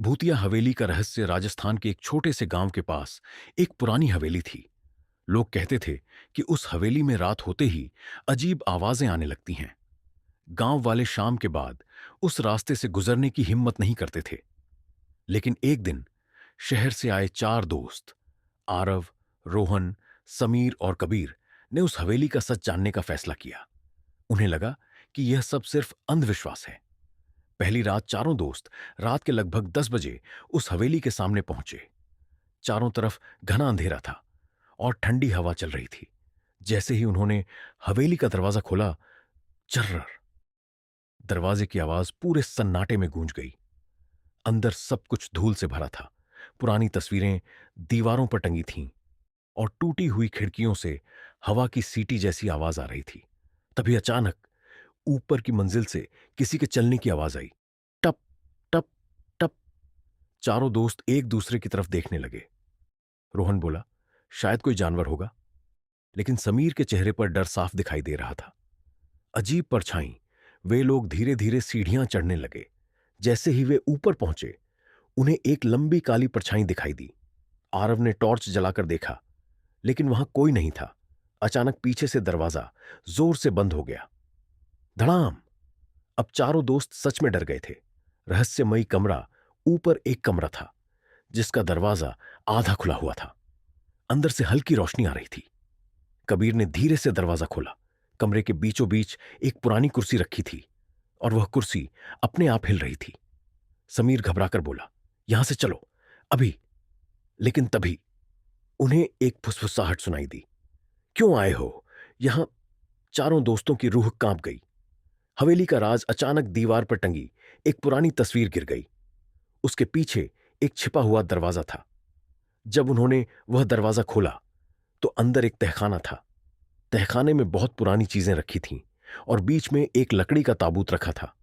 भूतिया हवेली का रहस्य राजस्थान के एक छोटे से गांव के पास एक पुरानी हवेली थी। लोग कहते थे कि उस हवेली में रात होते ही अजीब आवाजें आने लगती हैं। गांव वाले शाम के बाद उस रास्ते से गुजरने की हिम्मत नहीं करते थे। लेकिन एक दिन शहर से आए चार दोस्त, आरव, रोहन, समीर और कबीर, ने उस हवेली का सच जानने का फैसला किया। उन्हें लगा कि यह सब सिर्फ अंधविश्वास है। पहली रात चारों दोस्त रात के लगभग 10 बजे उस हवेली के सामने पहुंचे। चारों तरफ घना अंधेरा था और ठंडी हवा चल रही थी। जैसे ही उन्होंने हवेली का दरवाजा खोला, चर्र, दरवाजे की आवाज पूरे सन्नाटे में गूंज गई। अंदर सब कुछ धूल से भरा था। पुरानी तस्वीरें दीवारों पर टंगी थीं और टूटी हुई खिड़कियों से हवा की सीटी जैसी आवाज आ रही थी। तभी अचानक ऊपर की मंजिल से किसी के चलने की आवाज आई। टप, टप, टप। चारों दोस्त एक दूसरे की तरफ देखने लगे। रोहन बोला, शायद कोई जानवर होगा। लेकिन समीर के चेहरे पर डर साफ दिखाई दे रहा था। अजीब परछाई। वे लोग धीरे धीरे सीढ़ियां चढ़ने लगे। जैसे ही वे ऊपर पहुंचे, उन्हें एक लंबी काली परछाई दिखाई दी। आरव ने टॉर्च जलाकर देखा, लेकिन वहां कोई नहीं था। अचानक पीछे से दरवाजा जोर से बंद हो गया। धड़ाम। अब चारों दोस्त सच में डर गए थे। रहस्यमयी कमरा, ऊपर एक कमरा था जिसका दरवाजा आधा खुला हुआ था। अंदर से हल्की रोशनी आ रही थी। कबीर ने धीरे से दरवाजा खोला। कमरे के बीचों बीच एक पुरानी कुर्सी रखी थी और वह कुर्सी अपने आप हिल रही थी। समीर घबराकर बोला, यहां से चलो, अभी। लेकिन तभी उन्हें एक फुसफुसाहट सुनाई दी। क्यों आए हो यहां? चारों दोस्तों की रूह कांप गई। हवेली का राज अचानक दीवार पर टंगी एक पुरानी तस्वीर गिर गई। उसके पीछे एक छिपा हुआ दरवाजा था। जब उन्होंने वह दरवाजा खोला तो अंदर एक तहखाना था। तहखाने में बहुत पुरानी चीजें रखी थीं और बीच में एक लकड़ी का ताबूत रखा था।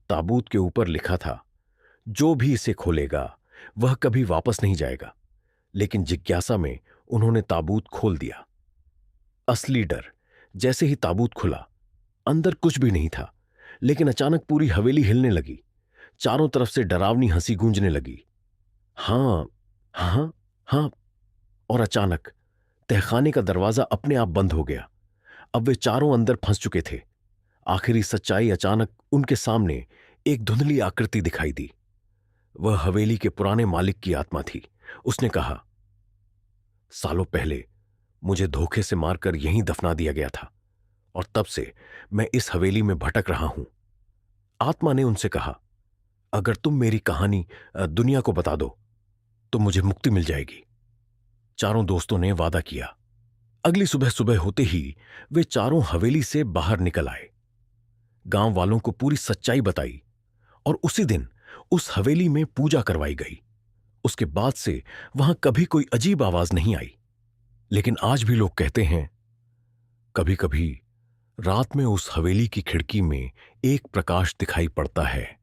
ताबूत के ऊपर लिखा था, जो भी इसे खोलेगा वह कभी वापस नहीं जाएगा। लेकिन जिज्ञासा में उन्होंने ताबूत खोल दिया। असली डर। जैसे ही ताबूत खुला, अंदर कुछ भी नहीं था। लेकिन अचानक पूरी हवेली हिलने लगी। चारों तरफ से डरावनी हंसी गूंजने लगी। हां, हां, हां। और अचानक तहखाने का दरवाजा अपने आप बंद हो गया। अब वे चारों अंदर फंस चुके थे। आखिरी सच्चाई अचानक उनके सामने एक धुंधली आकृति दिखाई दी। वह हवेली के पुराने मालिक की आत्मा थी। उसने कहा, सालों पहले मुझे धोखे से मारकर यहीं दफना दिया गया था और तब से मैं इस हवेली में भटक रहा हूं। आत्मा ने उनसे कहा, अगर तुम मेरी कहानी दुनिया को बता दो तो मुझे मुक्ति मिल जाएगी। चारों दोस्तों ने वादा किया। अगली सुबह सुबह होते ही वे चारों हवेली से बाहर निकल आए। गांव वालों को पूरी सच्चाई बताई और उसी दिन उस हवेली में पूजा करवाई गई। उसके बाद से वहां कभी कोई अजीब आवाज नहीं आई। लेकिन आज भी लोग कहते हैं, कभी कभी रात में उस हवेली की खिड़की में एक प्रकाश दिखाई पड़ता है।